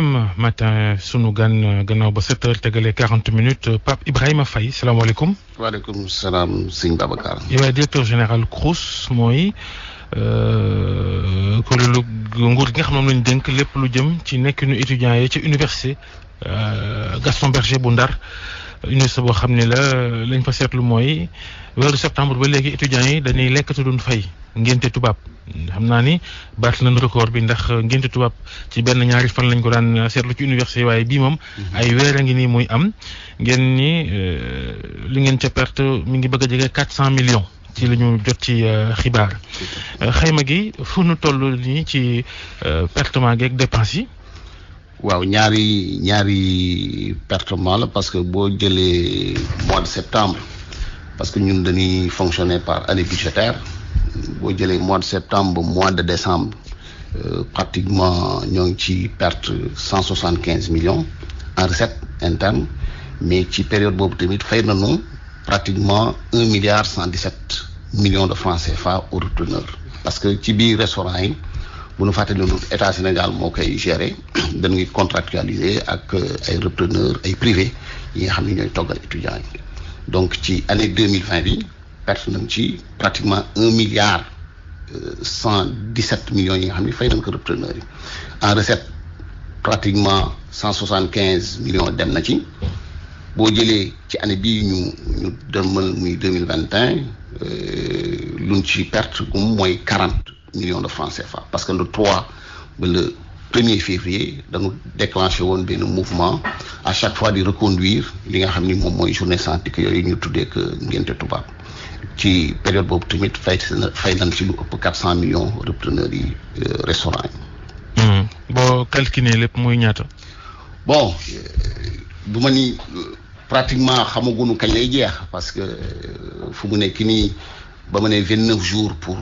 matin sunu gan gannaaw ba 7h tegalee 40 minutes Pape Ibrahima Faye salaamaaleykum. waaleykum salaam sëñ Babacar. yow yaay directeur général CROUS mooy kuréelu nguur gi nga xam ne moom lañ dénk lépp lu jëm ci nekkinu étudiants yi ci université Gaston Berger bu Ndar université boo xam ne lañ fa seetlu mooy weeru septembre ba léegi étudiants yi dañuy lekk te duñ fay ngénte tubaab. xam naa ni baat nañ record bi ndax ngénte tubaab ci benn ñaari fan lañ ko daan seetlu ci université waaye bii moom ay weer a ngi nii muy am ngeen ni li ngeen ca perte mi ngi bëgg a jege 400 millions ci la ñu jot ci xibaar xayma gi fu nu toll nii ci pertement gi ak dépense yi. waaw ñaari pertement la parce que boo jëlee mois de septembre parce que ñun dañuy fonctionner par année budgétaire. boo jëlee mois de septembre mois de décembre pratiquement ñoo ngi ci perte 175 millions en recette interne mais ci période boobu tamit fay nañu pratiquement 1,117 milliard de francs CFA aux repreneurs parce que ci biir restaurant yi bu ñu fàttali ne état Sénégal moo koy gérer dañuy contractualiser ak ay repreneurs ay privés yi nga xam ne ñooy toggal étudiants yi donc ci année 2020 bi. perte nañ ci pratiquement 1,117 millions yi nga xam ne fay nañ ko repreneurs yi en recette pratiquement 175 millions dem na ci boo jëlee ci année bii ñu demal muy 2021 luñ ci perte gum mooy 40 millions de francs CFA parce que le 3 ba le 1er février dañu déclenché woon benn mouvement à chaque fois di reconduire li nga xam ni moom mooy journée sans ticket yooyu ñu tuddee que ngénte tubaab ci période boobu tamit fay nañ ci lu ëpp 400 millions repreneurs yi restaurant yi. boo calculé lépp muy ñaata. bon bu ma ni pratiquement xamaguñu kañ lay jeex parce que fu mu nekk nii ba ma ne 29 jours pour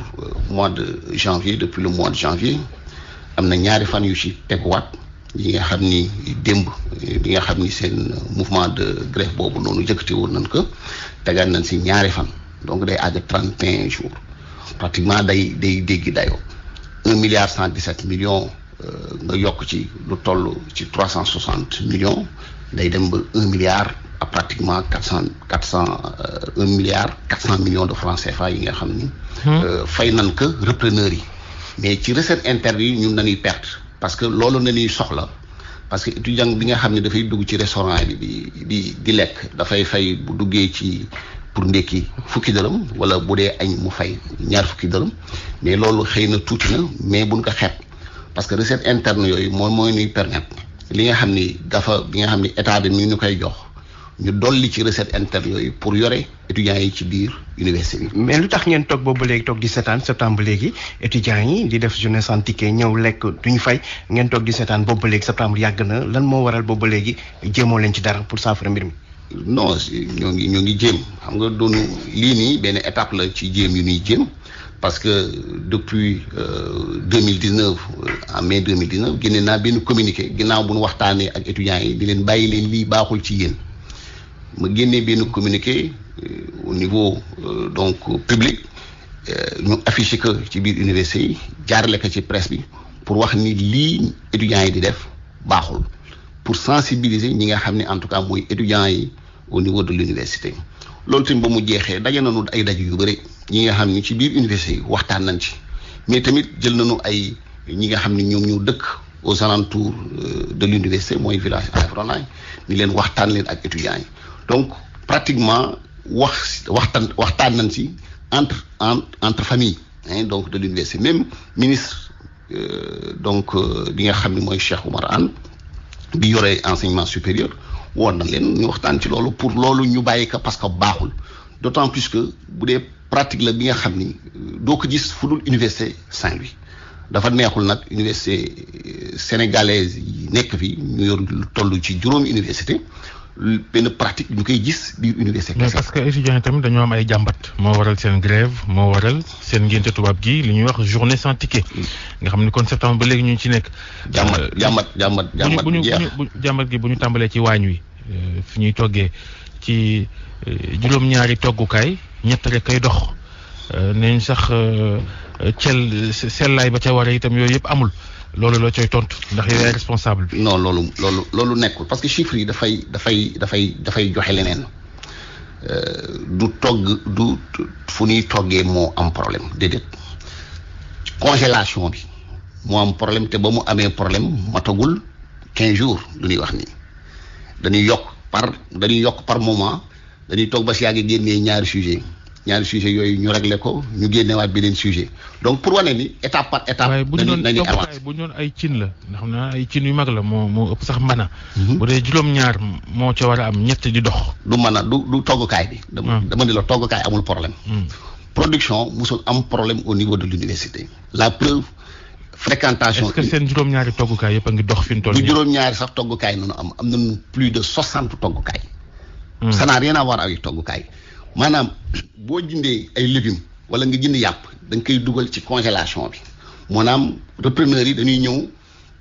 mois de janvier depuis le mois de janvier am na ñaari fan yu ci teguwaat yi nga xam ni démb bi nga xam ni seen mouvement de grève boobu noonu jëkkati woon nañ ko tegaat nañ si ñaari fan. donc day àgg 31 jours pratiquement day déggi dayoo 1,117 millions nga yokk ci lu toll ci 360 millions day dem ba 1 milliard à pratiquement 400 millions de francs CFA yi nga xam ni. fay nan ko repreneurs yi mais ci recette interne yi ñun nañuy perte parce que loolu nañuy soxla parce que étudiant bi nga xam ne dafay dugg ci restaurant bi di lekk dafay fay bu duggee ci. pour ndekki fukki dërëm wala bu dee añ mu fay ñaar fukki dërëm mais loolu xëy na tuuti na mais buñ ko xeeb parce que recette interne yooyu mooy ñuy permettre li nga xam ni bi nga xam ni état bi mi ngi ñu koy jox ñu dolli ci recette interne yooyu pour yore étudiants yi ci biir université bi. mais lu tax ngeen toog boobu ba léegi toog di seetaan septembre léegi étudiants yi di def journée sans ticket ñëw lekk duñu fay ngeen toog di seetaan boobu ba léegi septembre yàgg na lan moo waral boobu ba léegi jéemoo leen ci dara pour saafara mbir mi. non ñoo ngi jéem xam nga doonu lii nii benn étape la ci jéem yu ñuy jéem parce que depuis 2019 en mai 2019 génne naa benn communiqué ginnaaw bu ñu waxtaanee ak étudiants yi di leen bàyyi leen lii baaxul ci yéen ma génnee benn communiqué au niveau donc public ñu affiché que ci biir université yi jaarale ko ci presse bi pour wax ni lii étudiants yi di def baaxul. pour sensibiliser ñi nga xam ne en tout cas mooy étudiants yi au niveau de l'université loolu tamit ba mu jeexee daje nañu ay daje yu bëri ñi nga xam ni ci biir université yi waxtaan nañ ci mais tamit jël nañu ay ñi nga xam ne ñoom ñu dëkk aux alentours de l'université mooy village environnant ni leen waxtaan leen ak étudiants yi donc pratiquement waxtaan nañ ci entre famille donc de l'université même ministre donc bi nga xam ne mooy Cheikh Oumar Anne bi yore enseignement supérieur woon na leen ñu waxtaan ci loolu pour loolu ñu bàyyi ko parce que baaxul d'autant plus que bu dee pratique la bi nga xam ni doo ko gis fu dul université Saint-Louis dafa neexul nag université sénégalaise yi nekk fi ñu yor lu toll ci juróomi université benn pratique ñu koy gis biir université. mais parce que étudiants yi tamit dañoo am ay jàmbat moo waral seen grève moo waral seen ngénte tubaab gi li ñuy wax journée sans ticket nga xam ni kon septembre ba léegi ñu ci nekk. jàmbat gi bu ñu tàmbalee ci waañ wi fi ñuy toggee ci juróom-ñaari toggukaay ñett rek kay dox neñ sax sellaay ba ca war a itam yooyu yëpp amul loolu loo cay tontu ndax yow yaay responsable bi. non loolu nekkul parce que chiffres yi dafay joxe leneen du togg du fu ñuy toggee moo am problème déedéet congélation bi moo am problème te ba mu amee problème matagul 15 jours lu ñuy wax nii dañuy yokk par moment dañuy toog ba si yàgg génnee ñaari sujet yooyu ñu réglé ko ñu génnewaat beneen sujet donc pour wane ni étape par étape. waaye bu ñu doon avancer bu ñu doon ay cin la ndax xam naa ay cin yu mag la moo ëpp sax mbana. bu dee juróom-ñaar moo ca war a am ñett di dox. du mën a du toggukaay bi. dama ni la toggukaay amul problème. production musul am problème au niveau de l'université. La preuve fréquentation. est-ce que seen juróom-ñaari toggukaay yëpp a ngi dox fi mu toll nii. du juróom-ñaari sax toggukaay noonu am nañu plus de 60 toggukaay. ça n'a rien à voir avec toggukaay. maanaam boo jëndee ay légumes wala nga jënd yàpp da nga koy dugal ci congélation bi maanaam repreneurs yi dañuy ñëw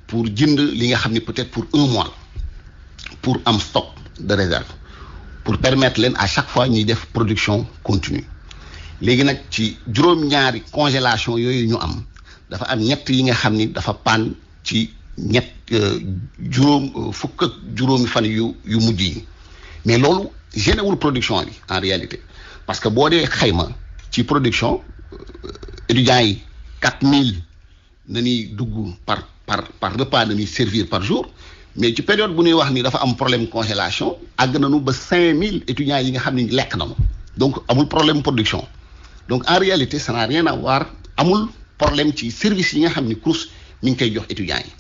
pour jënd li nga xam ne peut-être pour 1 mois pour am stock de réserve pour permettre leen à chaque fois ñuy def production continue léegi nag ci juróom-ñaari congélation yooyu ñu am dafa am ñett yi nga xam ni dafa panne ci fukk ak juróomi fan yu mujj yi mais loolu génnewul production bi en réalité parce que boo dee xayma ci production étudiants yi 4000 nañuy dugg par repas nañuy servir par jour mais ci période bu ñuy wax ni dafa am problème congélation àgg nañu ba 5000 étudiants yi nga xam ne lekk nañu donc amul problème production donc en réalité ça n'a rien à voir amul problème ci service yi nga xam ni CROUS mi ngi koy jox étudiants yi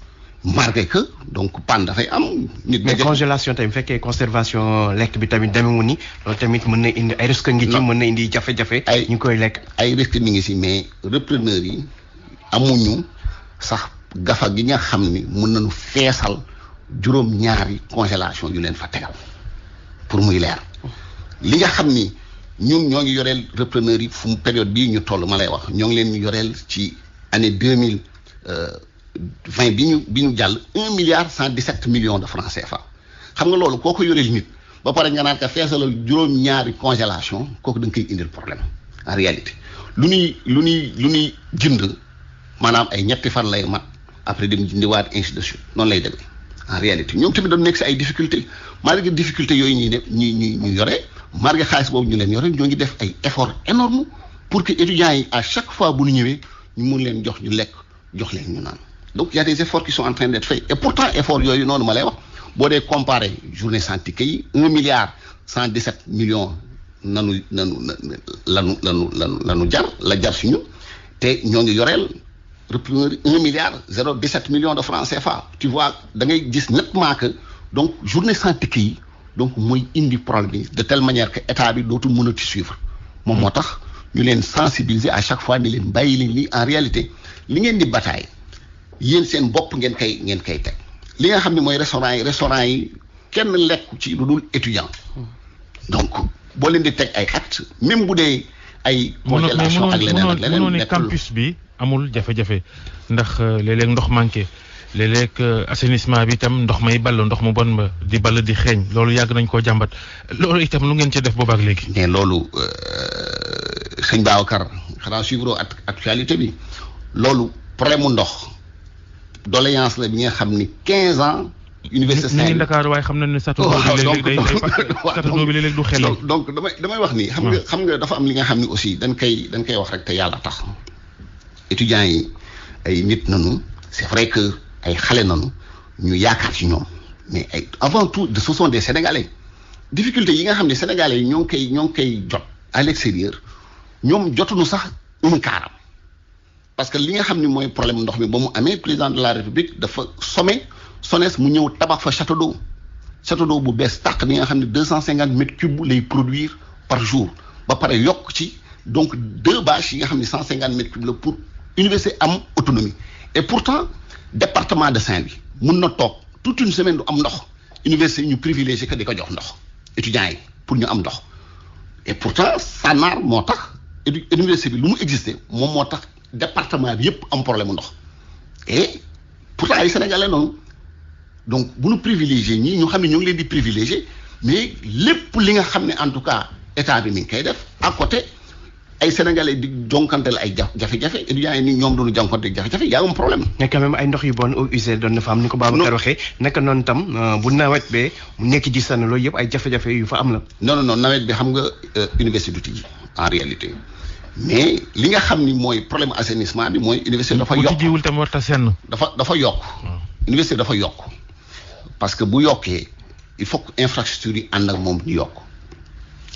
malgré que donc panne dafay am. nit mais congélation tamit fekkee conservation lekk bi tamit demeewul ni loolu tamit mën na indi ay risques ngi ci mën na indi jafe-jafe. ñu koy lekk ay risques mi ngi si mais repreneurs yi amuñu sax gafa gi nga xam ni mën nañu feesal juróom-ñaari congélation yu leen fa tegal pour muy leer li nga xam ni ñun ñoo ngi yoreel repreneurs yi fu mu période bii ñu toll ma lay wax ñoo ngi leen yoreel ci année 2020 bi ñu jàll 1,117 milliard de francs CFA xam nga loolu koo ko yoreel nit ba pare nga naan ka feesalal juróom-ñaari congélation kooku da nga koy indil problème en réalité lu ñuy jënd maanaam ay ñetti fan lay mat après dem jëndiwaat ainsi de suite noonu lay demee en réalité ñoom tamit dañu nekk si ay difficultés malgré difficultés yooyu ñu yore malgré xaalis boobu ñu leen yore ñoo ngi def ay efforts énormes pour que étudiants yi à chaque fois bu ñu ñëwee ñu mun leen jox ñu lekk jox leen ñu naan donc il y a des efforts qui sont en train d'être faits et pourtant efforts yooyu noonu ma lay wax boo dee comparé journée sans ticket yi 1,117 milliard lanu jar si ñun te ñoo ngi yoreel repreneur 1,017 milliard de francs CFA tu vois da ngay gis nettement que donc journée sans ticket yi donc mooy indi problème bi de telle manière que état bi dootul mën a ci suivre moom moo tax ñu leen sensibiliser à chaque fois ni leen bàyyi leen lii en réalité li ngeen di bataille yéen seen bopp ngeen koy teg li nga xam ne mooy restaurant yi kenn lekk ci lu dul étudiant donc boo leen di teg ay at même bu dee ay congélation ak leneen mënoo ne campus bi amul jafe-jafe ndax léeg-léeg ndox manqué léeg-léeg assainissement bi itam ndox may ball ndox mu bon ba di ball di xeeñ loolu yàgg nañ koo jàmbat loolu itam lu ngeen ci def boobaak léegi. mais loolu sëñ Babacar xanaa suivre actualité bi loolu problème mu ndox doléance la bi nga xam ni 15 ans. université Saint-Louis ñu ngi Dakar waaye xam nañ ne Château d'eau bi léeg-léeg du xel. donc damay wax ni. xam nga dafa am li nga xam ni aussi dañ koy wax rek te yàlla tax. étudiants yi ay nit nañu c'est vrai que ay xale nañu ñu yaakaar ci ñoom mais ay avant tout ce sont des Sénégalais difficulté yi nga xam ne Sénégalais yi ñoo ngi koy jot à l'extérieur ñoom jotuñu sax un quart parce que li nga xam ne mooy problème ndox mi ba mu amee président de la République dafa SONES mu ñëw tabax fa château d'eau bu bees tàq bi nga xam ne 250 mètres cubes lay produire par jour ba pare yokk ci donc 2 bâches yi nga xam ne 150 mètres cubes la pour université am autonomie et pourtant département de Saint-Louis mun na toog toute une semaine du am ndox université yi ñu privilégié que di ko jox ndox étudiants yi pour ñu am ndox et pourtant SANAR moo tax université bi lu mu existé moom moo tax département bi yëpp am problème ndox et pourtant ay Sénégalais noonu donc bu ñu privilégié ñii ñu xam ne ñoo ngi leen di privilégié mais lépp li nga xam ne en tout cas état bi mi ngi koy def à côté ay sénégalais di jonkanteel ay jafe-jafe étudiants yi ni ñoom doonu jonkanteel jafe-jafe y a un problème. mais quand même ay ndox yu bon eaux usées doon na fa am ni ko Babacar waxee naka noonu tam bu nawet bee mu nekk ci sànn loolu yëpp ay jafe-jafe yu fa am la. non nawet bi xam nga université du tijji en réalité mais li nga xam ni mooy problème assainissement bi mooy université dafa yokk bu tijjiwul tam warta senn. dafa yokk. université dafa yokk parce que bu yokkee il faut que infrastructure yi ànd ak moom ñu yokk.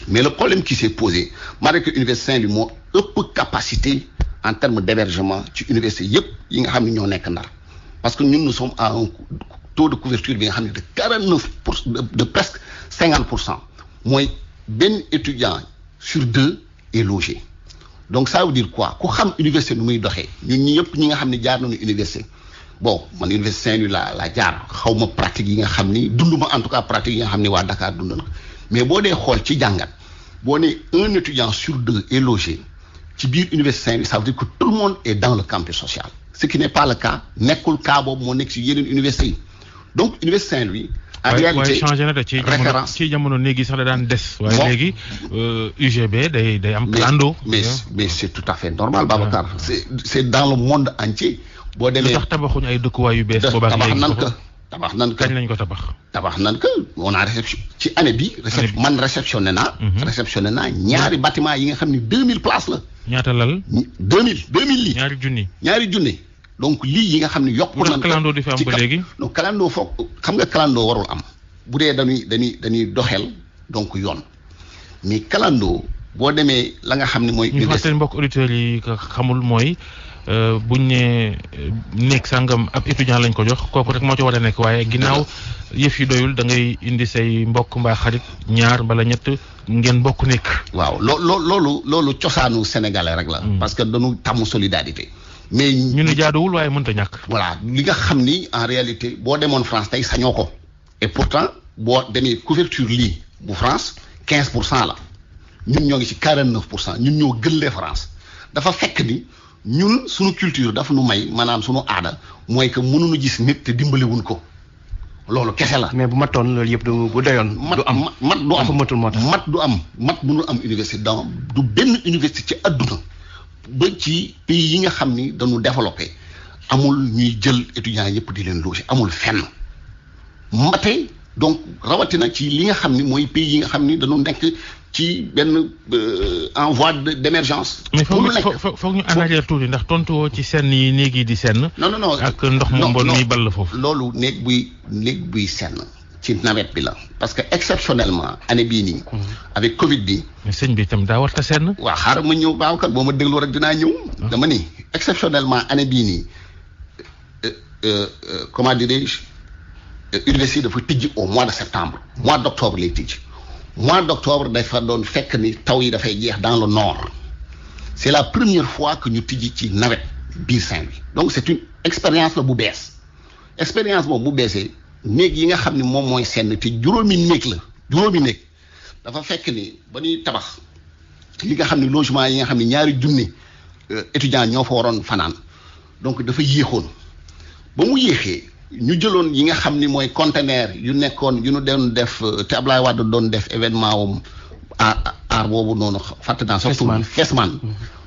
Mais le problème qui s'est posé, malgré que l'université Saint-Louis moo ëpp capacité en termes d'hébergement ci université yëpp yi nga xam ne ñoo nekk Ndar parce que ñun nous sommes à un taux de couverture bi nga xam ne de 49% de presque 50%. mooy benn étudiant sur 2 est logé donc ça veut dire quoi ku xam université nu muy doxee ñun ñi yëpp ñi nga xam ne jaar nañu université bon man université Saint-Louis la jaar xaw ma pratique yi nga xam ni dunduma en tout cas pratique yi nga xam ne waa Dakar dund na mais boo dee xool ci jàngat boo ne un étudiant sur 2 est logé ci biir université Saint-Louis ça veut dire que tout le monde est dans le campus social ce qui n'est pas le cas nekkul cas boobu moo nekk ci yeneen université yi donc université Saint-Louis en réalité waaye changé na de ci jamono léegi sax da daan des waaye léegi UGB day am clando mais c'est tout à fait normal Babacar c'est dans le monde entier boo demee tax tabaxuñu ay dëkkuwaay yu bees boobaak léegi tabax nan ko kañ lañ ko tabax nan ko on a réception ci année bi man réceptionné naa ñaari bâtiment yi nga xam ni 2000 places la ñaata lal 2000 lii ñaari junni donc lii yi nga xam ne yokku nan clando di fi am ba léegi donc clando foog xam nga clando warul am bu dee dañuy doxel donc yoon mais clando boo demee la nga xam ne mooy ñu fàttali mbokk auditeurs yi xamul mooy buñ ne nekk sàngam ab étudiant lañ ko jox kooku rek moo ci war a nekk waaye ginnaaw yëf yi doyul da ngay indi say mbokk mbaa xarit ñaar mbala ñett ngeen bokk nekk. waaw loolu cosaanu sénégalais rek la. parce que dañu tàmm solidarité. mais ñu ne jaaduwul waaye mënta ñàkk. voilà li nga xam ni en réalité boo demoon France tey sañoo ko et pourtant boo demee couverture lii bu France 15% la ñun ñoo ngi ci 49% ñun ñoo gëllee France dafa fekk ni. ñun suñu culture dafa nu may maanaam suñu aada mooy que mënuñu gis nit te dimbaliwuñ ko loolu kese la. mais bu matoon loolu yëpp bu doyoon. mat du am matul moo tax mat du am mat mënul am université dans du benn université ci adduna ba ci pays yi nga xam ni dañu développé amul ñuy jël étudiants yëpp di leen loger amul fenn mate donc rawatina ci li nga xam ni mooy pays yi nga xam ni dañu nekk ci benn en voie d'émergence. mais foog ñu analyser tuuti ndax tontu woo ci senn yi néeg yi di senn. non ak ndox moom bon muy ball foofu. loolu néeg buy senn ci nawet bi la parce que exceptionnellement année bii nii. avec Covid bi. mais sëñ bi itam daa war ta senn. waaw xaaral ma ñëw baaw kat boo ma déglu rek dinaa ñëw. dama ni exceptionnellement année bii nii comment dirais-je université dafa tijji au mois de septembre. mois d'octobre lay tijji. mois d'octobre dafa doon fekk ni taw yi dafay jeex dans le nord c'est la première fois que ñu tijji ci nawet biir Saint-Louis donc c'est une expérience la bu bees expérience boobu bu beesee néeg yi nga xam ne moom mooy senn te juróomi néeg dafa fekk ni ba ñuy tabax li nga xam ne logement yi nga xam ne ñaari junni étudiants ñoo fa waroon fanaan donc dafa yéexoon ba mu yéexee ñu jëloon yi nga xam ni mooy conteneur yu nekkoon yu ñu doon def te Ablaye Wade doon def événement wam aar boobu noonu fàtte naa sax Fesman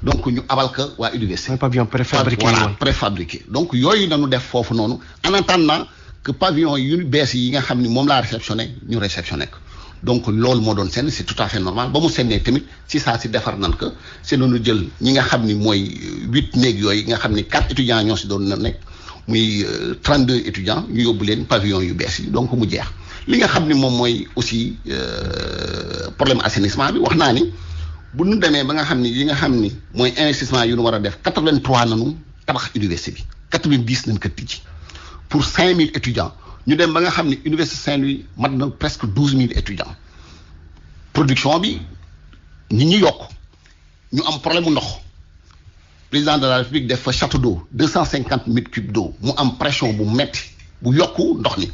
donc ñu abal ka waa université pavillon préfabriqué voilà préfabriqué donc yooyu nañu def foofu noonu en attendant que pavillon yu bees yi nga xam ni moom laa réceptionné ñu réceptionné ko donc loolu moo doon senn c'est tout à fait normal ba mu sennee tamit si saa si defar nan ko c'est nañu jël ñi nga xam ni mooy 8 néeg yooyu nga xam ni 4 étudiants ñoo si doon na nekk muy 32 étudiants ñu yóbbu leen pavillon yu bees yi donc mu jeex li nga xam ni moom mooy aussi problème assainissement bi wax naa ni bu ñu demee ba nga xam ni yi nga xam ni mooy investissement yu ñu war a def 83 nanu tabax université bi 90 nañ ko tijji pour 5000 étudiants ñu dem ba nga xam ni université Saint-Louis mat na presque 12000 étudiants production bi nit ñi yokk ñu am problème mu ndox président de la République def fa château d'eau 250 mètres cubes d'eau mu am pression bu metti bu yokku ndox mi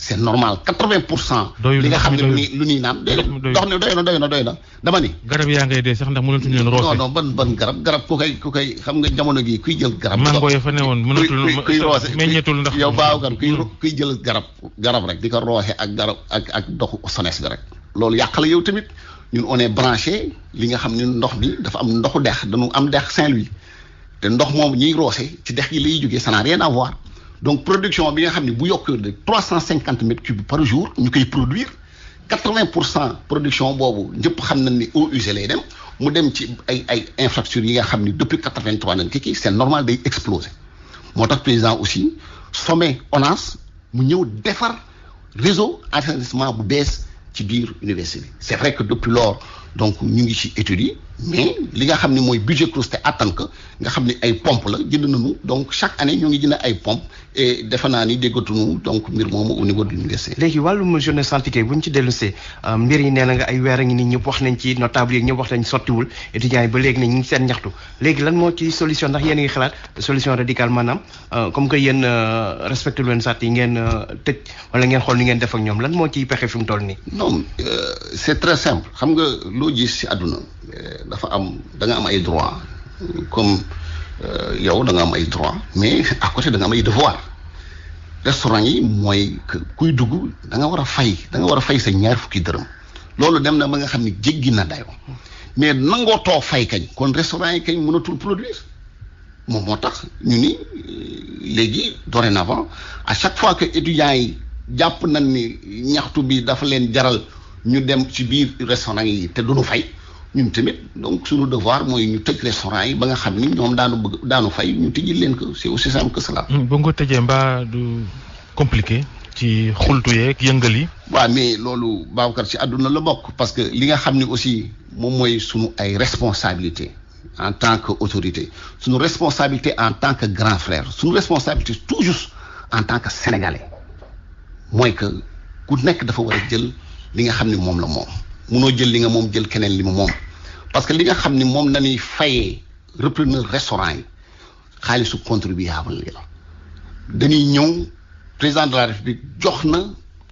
c'est normal 80%. li nga xam ne lu ñuy naan ndox ne doy na dama ni. garab yaa ngay dee sax ndax mënatuñu leen roose. non ban garab ku koy xam nga jamono gi kuy jël garab. mango ya fa newoon mënatul kuy roose meññeetul ndax yow baaw kan kuy jël garab rek di ko roose ak garab ak doxu SONES bi rek loolu yàq la yow tamit ñun on est branché li nga xam ne ndox bi dafa am ndoxu dex dañu am dex Saint-Louis te ndox moom ñuy roose ci dex yi lay jógee ça n'a rien à voir donc production bi nga xam ne bu yokkee de 350 mètres cubes par jour ñu koy produire 80% production boobu ñëpp xam nañ ni eau usée lay dem mu dem ci ay infrastructures yi nga xam ni depuis 83 nañ kii c'est normal day exploser moo tax président aussi sommet ONAS mu ñëw defar réseau assainissement bu bees ci biir université bi c'est vrai que depuis lors donc ñu ngi ci études yi mais li nga xam ne mooy budget CROUS te attan ko nga xam ne ay pompe la jënd nañu donc chaque année ñu ngi jënd ay pompe et defe naa ni déggatuñu donc mbir moomu au niveau de l'université. léegi wàllum journée santé bu ñu ci dellusee mbir yi nee na nga ay weer a ngi nii ñëpp wax nañ ci notable yi ñëpp wax nañ sottiwul étudiants yi ba léegi ne ñu ngi seen ñaxtu léegi lan moo ci solution ndax yéen a ngi xalaat solution radicale maanaam comme que yéen respecté leen sart yi ngeen tëj wala ngeen xool ni ngeen def ak ñoom lan moo ciy pexe fi mu toll nii. non c'est très simple xam nga loo gis ci àdduna dafa am da nga am ay droit comme yow da nga am ay droit mais à côté da nga am ay devoir restaurant yi mooy kuy dugg da nga war a fay sa ñaar fukki dërëm loolu dem na ba nga xam ni jéggi na dayoo mais nangoo too fay kañ kon restaurant yi kañ mënatul produire moom moo tax ñu ni léegi dorénavant à chaque fois que étudiants yi jàpp nañ ni ñaxtu bi dafa leen jaral ñu dem ci biir restaurant yi te duñu fay ñun tamit donc suñu devoir mooy ñu tëj restaurant yi ba nga xam ni ñoom daanu fay ñu tëjil leen ko c'est aussi simple que cela. ba nga ko tëjee mbaa du compliqué ci xultu yeeg yëngal yi. waaw mais loolu Babacar ci àdduna la bokk parce que li nga xam ni aussi moom mooy suñu ay responsabilité en tant que autorité suñu responsabilité en tant que grand frère suñu responsabilité tout juste en tant que sénégalais mooy que ku nekk dafa war a jël li nga xam ni moom la moom. munoo jël li nga moom jël keneen li mu moom parce que li nga xam ni moom nañuy fayee repreneur restaurant yi xaalisu contribuable yi la dañuy ñëw président de la République jox na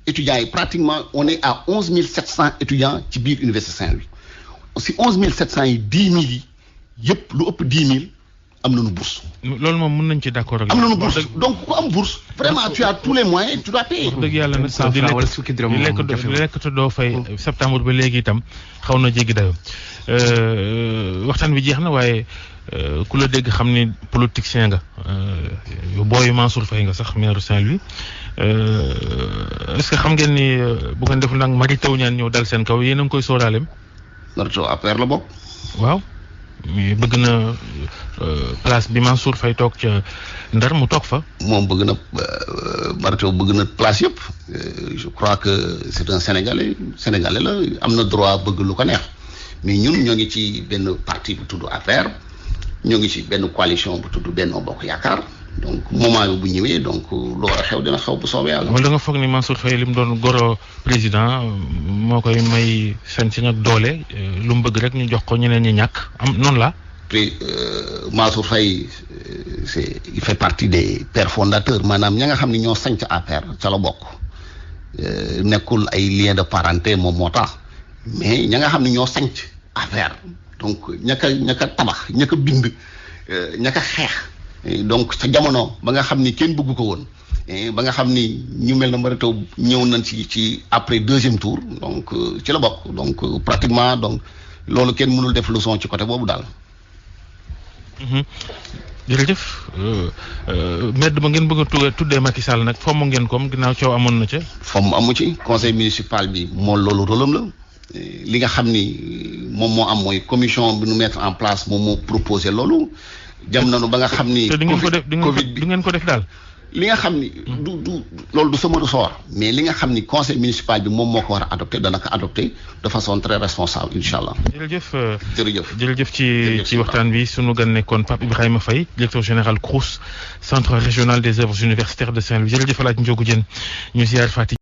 étudiants yi pratiquement on est à 11 700 étudiants ci biir université Saint-Louis si 11 700 yi 10 000 yi yëpp lu ëpp 10 000 am nañu bourse. loolu moom mën nañ ci d'accord ak. am nañu bourse donc ku am bourse vraiment tu as tous les moyens tu dois payer. wax dëgg yàlla nag di lekk te doo fay septembre ba léegi itam xaw na jéggi dayoo waxtaan bi jeex na waaye ku la dégg xam ni politicien nga booyu Mansour Faye nga sax maire Saint-Louis est-ce que xam ngeen ni bu ngeen deful nag Mary Teuw Niane ñëw dal seen kaw yéen a ngi koy sóoraaleem. Mary Teuw APR la bokk. waaw. mais bëgg na place bi Mansour Faye toog ca Ndar mu toog fa. moom bëgg na Mary Teuw bëgg na place yëpp je crois que c'est un sénégalais la am na droit bëgg lu ko neex mais ñun ñoo ngi ci benn parti bu tudd APR ñoo ngi ci benn coalition bu tudd Benno Bokk Yaakaar donc moment bi bu ñëwee donc lu war a xew dina xew bu soobee yàlla. wala da nga foog ni Mansour Faye li mu doon goro président moo koy may sañ-sañ ak doole lu mu bëgg rek ñu jox ko ñeneen ñi ñàkk am noonu la. Mansour Faye il fait partie des pères fondateurs maanaam ña nga xam ne ñoo sanc APR ca la bokk nekkul ay lien de parenté moom moo tax mais ña nga xam ne ñoo sanc APR donc ña ka tabax ña ka bind ña ka xeex. donc sa jamono ba nga xam ni kenn bëggu ko woon ba nga xam ni ñu mel na Mary Teuw ñëw nañ ci après deuxième tour donc ci la bokk donc pratiquement donc loolu kenn mënul def leçon ci côté boobu daal. jërëjëf maître ba ngeen bëgg a tuddee Macky Sall nag fomm ngeen ko ginnaaw coow amoon na ca. fomm amu ci conseil municipal bi moo loolu rôlam la li nga xam ni moom moo am mooy commission bi nu mettre en place moom moo proposé loolu. jam nañu ba nga xam ni. te du ngeen ko def daal. li nga xam ni. du loolu du sama ressort. mais li nga xam ni conseil municipal bi moom moo ko war a adopté dana ko adopté de façon très responsable incha allah. jërëjëf ci waxtaan bi sunu gan nekkoon Pape Ibrahima Faye directeur général CROUS centre régional des œuvres universitaires de Saint-Louis jërëjëf El Hadj Ndiogou Diène ñu ziar Fatick.